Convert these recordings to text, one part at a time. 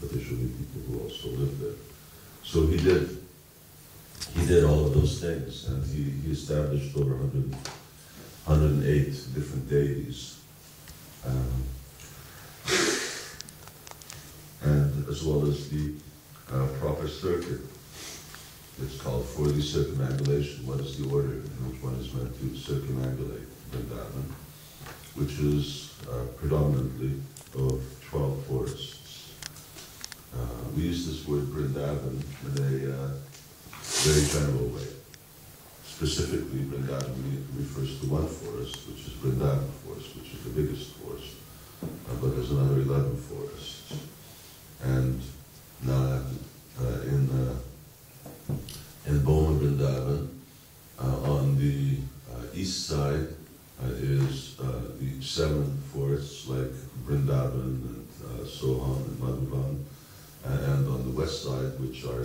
but there should be people who also live there. So he did all of those things, and he established over 108 different deities, and as well as the proper circuit. It's called 4D circumambulation. What is the order in which one is meant to circumambulate Vrindavan, which is predominantly of 12 forests. We use this word Vrindavan in a very general way. Specifically, Vrindavan refers to one forest, which is Vrindavan forest, which is the biggest forest, but there's another 11 forests. And now in Bhavan Vrindavan, on the east side is the 7 forests like Vrindavan and Sohan and Madhuvan, and on the west side, which are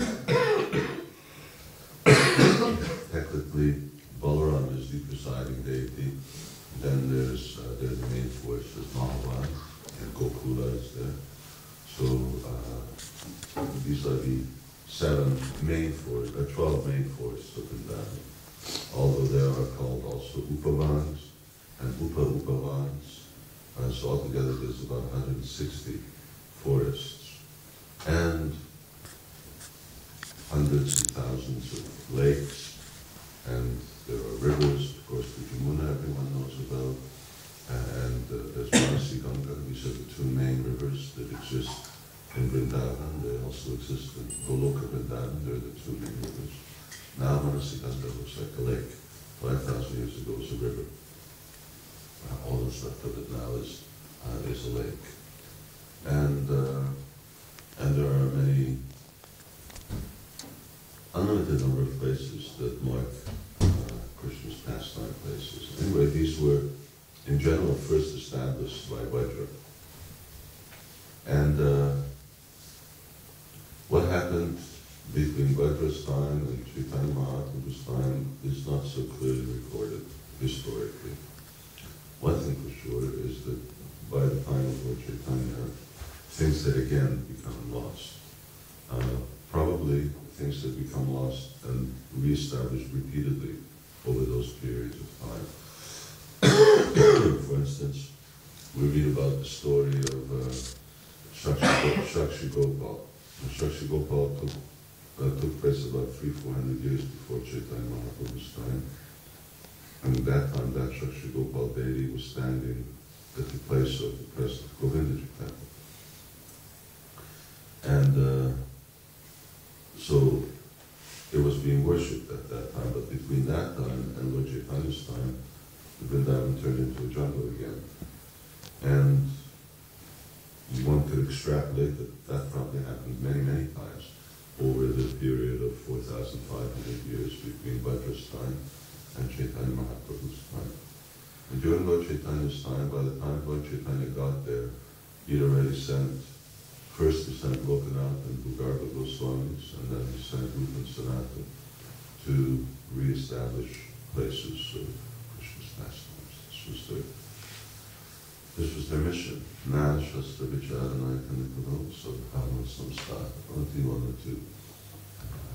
technically Balaram is the presiding deity. Then there's the main forest is Bhavan, and Gokula is there. So these are the 7 main forests, 12 main forests of Vrindavan. Although there are called also Upavans and Upavans. So altogether there's about 160 forests and hundreds and thousands of lakes, and there are rivers, of course, the Jamuna everyone knows about, and there's Manasi Ganga. These are the 2 main rivers that exist in Vrindavan. They also exist in Goloka Vrindavan. They're the 2 main rivers. Now Manasi Ganga looks like a lake. 5,000 years ago it was a river. All that's left of it now is a lake. And there are many, unlimited number of places that mark Krishna's pastime places. Anyway, these were, in general, first established by Vajra. And what happened between Vajra's time and Chaitanya Mahaprabhu's time is not so clearly recorded historically. One thing for sure is that by the time of Lord Chaitanya, things had again become lost. Probably things that become lost and re-established repeatedly over those periods of time. For instance, we read about the story of Shakshi Gopal. Shakshi Gopal took place about 300-400 years before Chaitanya Mahaprabhu's time. And at that time, that Shakshi Gopal deity was standing at the place of the present Govindaji temple. And so it was being worshipped at that time, but between that time and Lord Chaitanya's time, the Vrindavan turned into a jungle again. And one could extrapolate that probably happened many, many times over the period of 4,500 years between Vajra's time and Chaitanya Mahaprabhu's time. And during Lord Chaitanya's time, by the time Lord Chaitanya got there, he'd already first he sent Lokanath and Bhugarva Goswamis, and then he sent Rupa and Sanatana to re-establish places of Krishna's pastimes. This was their mission. Na Shastra Vicharanaya Kanikalo, so Bhavan Samstata. What he wanted to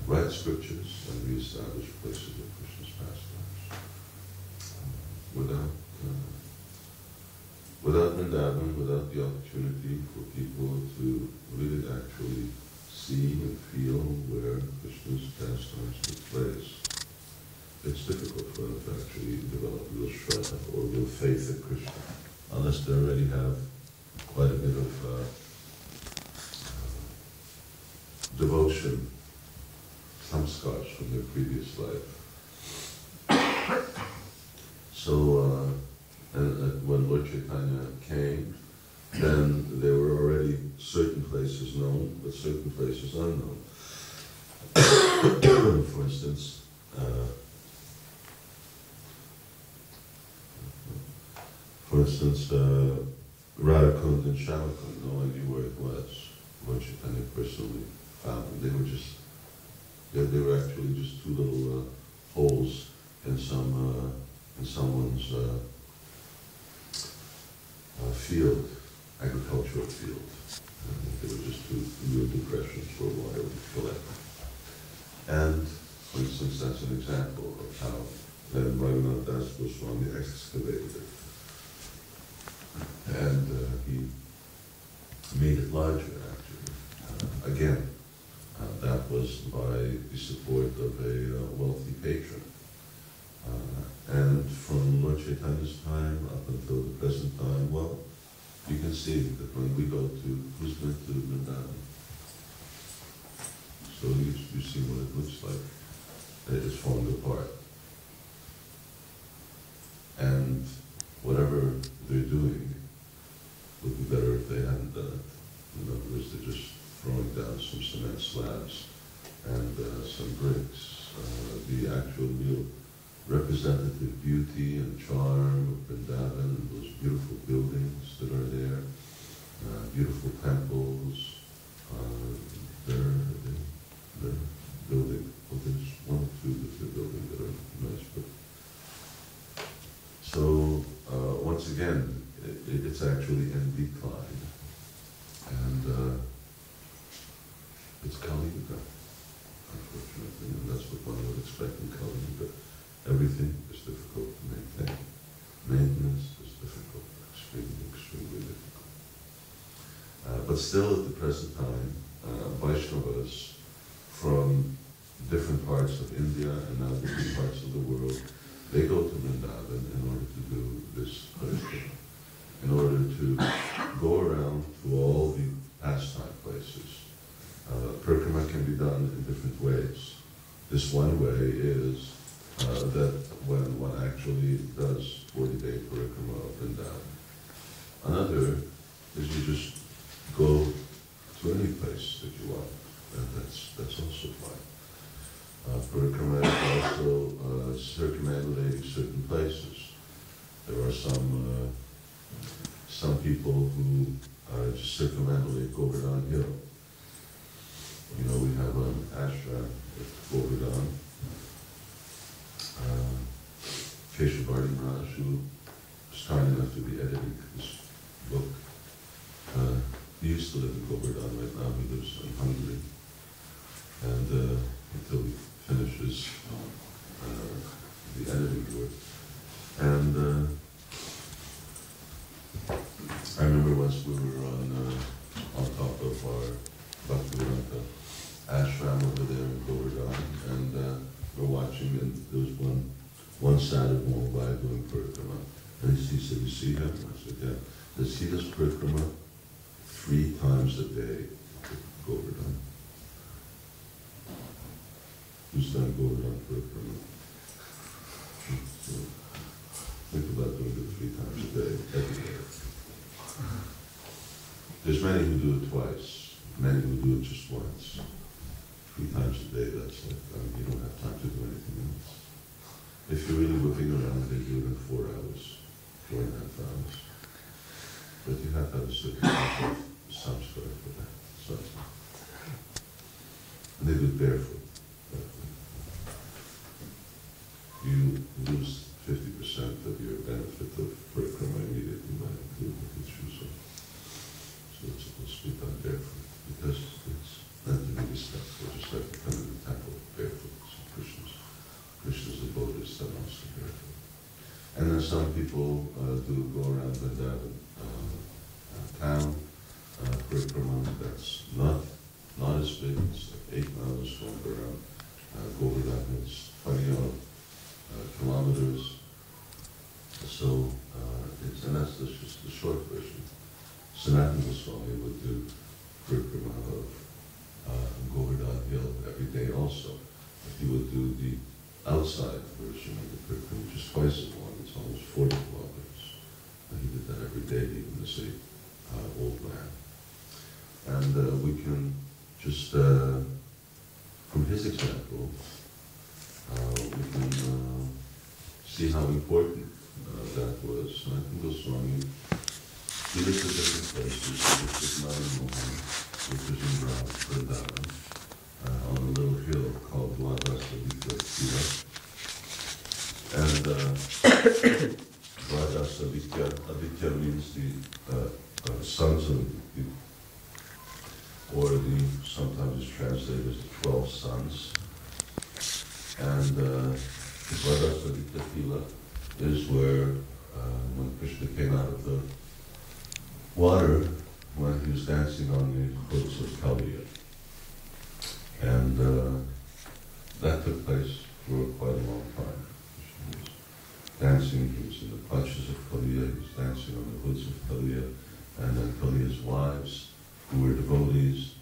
write scriptures and re-establish places of Krishna's pastimes. Without Vrindavan, without the opportunity for people to really actually see and feel where Krishna's pastimes took place, it's difficult for them to actually develop real shraddha or real faith in Krishna, unless they already have quite a bit of devotion, samskars from their previous life. So, and when Lord Chaitanya came, then there were already certain places known, but certain places unknown. For instance, Radhakund and Shamakund, no one knew where it was. Lord Chaitanya personally found them. They were actually just 2 little holes in someone's field, agricultural field. They were just 2 impressions for a while and collect. And, for instance, that's an example of how then Raghunath Das Goswami excavated it. And he made it larger, actually. Again, that was by the support of a wealthy patron. And from Lord Chaitanya's time up until the present time, well, you can see that when we go to, who's been to Vrindavan? So you see what it looks like. It is falling apart. And whatever they're doing would be better if they hadn't done it. In other words, they're just throwing down some cement slabs and some bricks. The actual real representative beauty and charm of Vrindavan, and those beautiful buildings that are there, beautiful temples, they're building. Well, there's one or two that they're building that are nice, but so once again, it's actually in decline, and it's Kali Yuga, unfortunately, and that's what one would expect in Kali Yuga. Everything is difficult to maintain. Maintenance is difficult, extremely, extremely difficult. But still, at the present time, Vaishnavas from different parts of India and now different parts of the world, they go to Vrindavan in order to do this parikramā, in order to go around to all the pastime places. Parikramā can be done in different ways. This one way is that when one actually does 40-day parikramā of Vrindavan. Another is you just go to any place that you want, and that's also fine. Parikramā is also circumambulating certain places. There are some people who just circumambulate Govardhan Hill. You know, we have an ashram at Govardhan. Keshavardi Maharaj, who was kind enough to be editing this book, he used to live in Govardhan. Right now he lives in Hungary. And until he finishes the editing work. And I remember once we were on top of our Bhaktivedanta ashram over there in Govardhan, and we're watching, and there was one sadhu going by doing parikramā. And he said, "You see him?" I said, "Yeah." Does he does parikramā 3 times a day at Govardhan? Who's done Govardhan parikramā? So think about doing it 3 times a day, every day. There's many who do it twice, many who do it just once. 3 times a day, that's like, you don't have time to do anything else. If you're really whipping around, they do it in 4 hours, 4.5 hours. But you have to have a certain amount of samskara for that. So, and they do it barefoot. You lose 50% of your benefit of parikramā immediately by doing it with shoes on. So it's supposed to be done barefoot, because it's not to be respectful, just like to come in the temple barefoot. So Krishna's abode is done also barefoot. And then some people do go around Vrindavan town, parikramā that's not as big, it's like 8 miles going around Govardhan, it's 20 kilometers. So, and that's just the short version. Sivarama Swami would do parikramā of Govardhan Hill every day also. But he would do the outside version of the parikramā, which is twice as long, it's almost 40 kilometers. And he did that every day, even as a old man. And we can just, from his example, we can see how important that was. And I think Goswami, he lived at different places. He lived at Narayan, which is in Vrindavan, on a little hill called Vladasavitya. And Vladasavitya, Avitya means the sons of Aditya. or sometimes it's translated as the 12 sons. And the Radha Tila is where when Krishna came out of the water, when he was dancing on the hoods of Kaliya. And that took place for quite a long time. He was dancing, he was in the clutches of Kaliya, he was dancing on the hoods of Kaliya, and then Kaliya's wives, who were devotees,